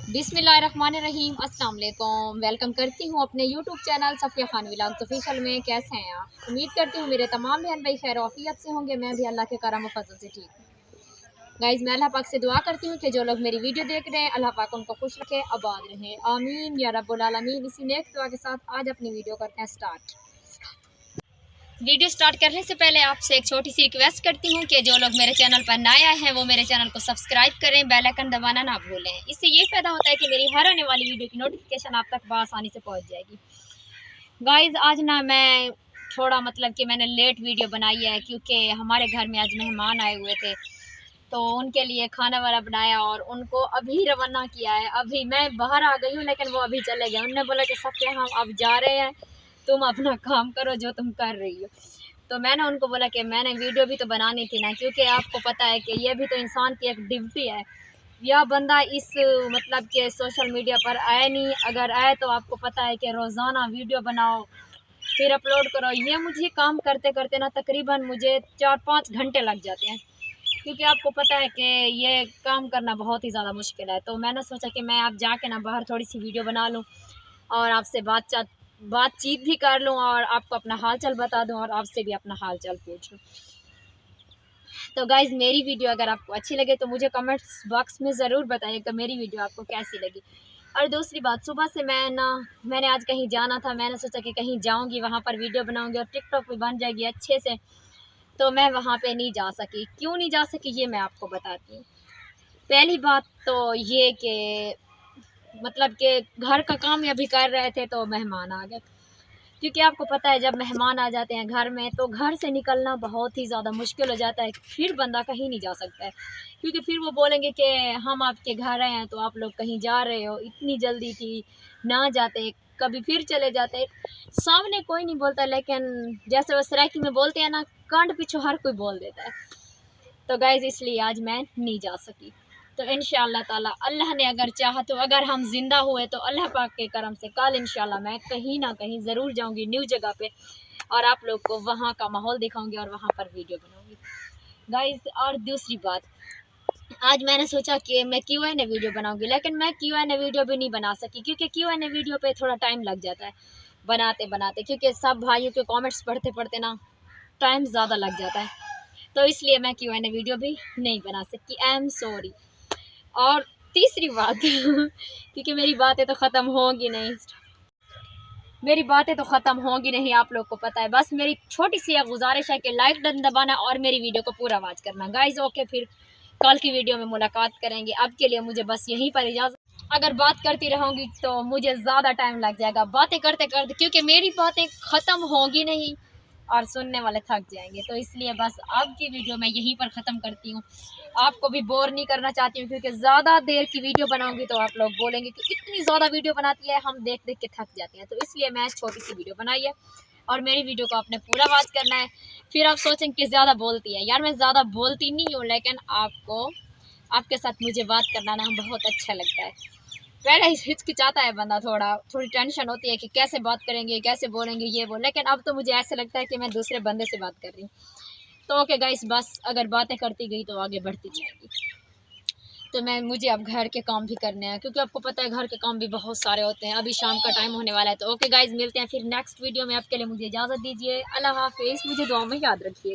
बिस्मिल्लाहिर्रहमानिर्रहीम, अस्सलाम वालेकुम। वेलकम करती हूँ अपने YouTube channel Safiya Khan vlogs official में। कैसे हैं आप? उम्मीद करती हूँ मेरे तमाम बहन भाई खैर आफियत से होंगे। मैं भी अल्लाह के करम और फजल से ठीक हूँ। गाइज़, मैं अल्लाह पाक से दुआ करती हूँ कि जो लोग मेरी वीडियो देख रहे हैं अल्लाह पाक उनको खुश रखे, आबाद रहें, आमीन या रब्बुल आलमीन। इसी नेक दुआ के साथ आज अपनी वीडियो करते हैं स्टार्ट। वीडियो स्टार्ट करने से पहले आपसे एक छोटी सी रिक्वेस्ट करती हूँ कि जो लोग मेरे चैनल पर नए आए हैं वो मेरे चैनल को सब्सक्राइब करें, बेल आइकन दबाना ना भूलें। इससे ये फ़ायदा होता है कि मेरी हर आने वाली वीडियो की नोटिफिकेशन आप तक बआसानी से पहुँच जाएगी। गाइज़, आज ना मैं थोड़ा मतलब कि मैंने लेट वीडियो बनाई है क्योंकि हमारे घर में आज मेहमान आए हुए थे, तो उनके लिए खाना वाना बनाया और उनको अभी रवाना किया है। अभी मैं बाहर आ गई हूँ लेकिन वो अभी चले गए। उन्होंने बोला कि सफ़िया हम अब जा रहे हैं, तुम अपना काम करो जो तुम कर रही हो। तो मैंने उनको बोला कि मैंने वीडियो भी तो बनानी थी ना, क्योंकि आपको पता है कि ये भी तो इंसान की एक ड्यूटी है। या बंदा इस मतलब कि सोशल मीडिया पर आए नहीं, अगर आए तो आपको पता है कि रोज़ाना वीडियो बनाओ फिर अपलोड करो। ये मुझे काम करते करते ना तकरीबन मुझे 4-5 घंटे लग जाते हैं, क्योंकि आपको पता है कि ये काम करना बहुत ही ज़्यादा मुश्किल है। तो मैंने सोचा कि मैं अब जाके ना बाहर थोड़ी सी वीडियो बना लूँ और आपसे बातचीत भी कर लूँ और आपको अपना हाल चाल बता दूँ और आपसे भी अपना हाल चाल पूछ लूँ। तो गाइज़, मेरी वीडियो अगर आपको अच्छी लगे तो मुझे कमेंट्स बॉक्स में ज़रूर बताइएगा मेरी वीडियो आपको कैसी लगी। और दूसरी बात, सुबह से मैंने आज कहीं जाना था, मैंने सोचा कि कहीं जाऊँगी वहाँ पर वीडियो बनाऊँगी और टिकटॉक भी बन जाएगी अच्छे से, तो मैं वहाँ पे नहीं जा सकी। क्यों नहीं जा सकी ये मैं आपको बताती हूँ। पहली बात तो ये कि मतलब कि घर का काम अभी कर रहे थे तो मेहमान आ गए, क्योंकि आपको पता है जब मेहमान आ जाते हैं घर में तो घर से निकलना बहुत ही ज़्यादा मुश्किल हो जाता है। फिर बंदा कहीं नहीं जा सकता है, क्योंकि फिर वो बोलेंगे कि हम आपके घर आए हैं तो आप लोग कहीं जा रहे हो, इतनी जल्दी थी ना जाते, कभी फिर चले जाते। सामने कोई नहीं बोलता, लेकिन जैसे वो सराइकी में बोलते हैं ना, कांड पीछे हर कोई बोल देता है। तो गाइज़, इसलिए आज मैं नहीं जा सकी। तो इंशाअल्लाह ताला अल्लाह ने अगर चाहा तो अगर हम ज़िंदा हुए तो अल्लाह पाक के करम से कल इंशाअल्लाह मैं कहीं ना कहीं ज़रूर जाऊंगी न्यू जगह पे और आप लोग को वहाँ का माहौल दिखाऊंगी और वहाँ पर वीडियो बनाऊंगी गाइज़। और दूसरी बात, आज मैंने सोचा कि मैं Q&A वीडियो बनाऊंगी, लेकिन मैं Q&A वीडियो भी नहीं बना सकी क्योंकि Q&A वीडियो पे थोड़ा टाइम लग जाता है बनाते बनाते, क्योंकि सब भाइयों के कॉमेंट्स पढ़ते पढ़ते ना टाइम ज़्यादा लग जाता है। तो इसलिए मैं Q&A वीडियो भी नहीं बना सकती, आई एम सॉरी। और तीसरी बात क्योंकि मेरी बातें तो ख़त्म होंगी नहीं, आप लोग को पता है। बस मेरी छोटी सी एक गुजारिश है कि लाइक बटन दबाना और मेरी वीडियो को पूरा वॉच करना गाइज़। ओके, फिर कल की वीडियो में मुलाकात करेंगे। अब के लिए मुझे बस यहीं पर इजाज़त। अगर बात करती रहूँगी तो मुझे ज़्यादा टाइम लग जाएगा बातें करते करते, क्योंकि मेरी बातें ख़त्म होंगी नहीं और सुनने वाले थक जाएंगे। तो इसलिए बस अब की वीडियो मैं यहीं पर ख़त्म करती हूँ। आपको भी बोर नहीं करना चाहती हूँ, क्योंकि ज़्यादा देर की वीडियो बनाऊंगी तो आप लोग बोलेंगे कि इतनी ज़्यादा वीडियो बनाती है, हम देख देख के थक जाते हैं। तो इसलिए मैं छोटी सी वीडियो बनाई है और मेरी वीडियो को आपने पूरा वॉच करना है। फिर आप सोचेंगे कि ज़्यादा बोलती है। यार, मैं ज़्यादा बोलती नहीं हूँ, लेकिन आपके साथ मुझे बात करना ना बहुत अच्छा लगता है। पहले हिचकिचाता है बंदा, थोड़ी टेंशन होती है कि कैसे बात करेंगे, कैसे बोलेंगे ये वो, लेकिन अब तो मुझे ऐसे लगता है कि मैं दूसरे बंदे से बात कर रही हूँ। तो ओके गाइस, बस अगर बातें करती गई तो आगे बढ़ती जाएगी। तो मुझे अब घर के काम भी करने हैं, क्योंकि आपको पता है घर के काम भी बहुत सारे होते हैं। अभी शाम का टाइम होने वाला है। तो ओके गाइस, मिलते हैं फिर नेक्स्ट वीडियो में। आपके लिए मुझे इजाज़त दीजिए। अल्लाह हाफिज़। मुझे दुआ में याद रखिए।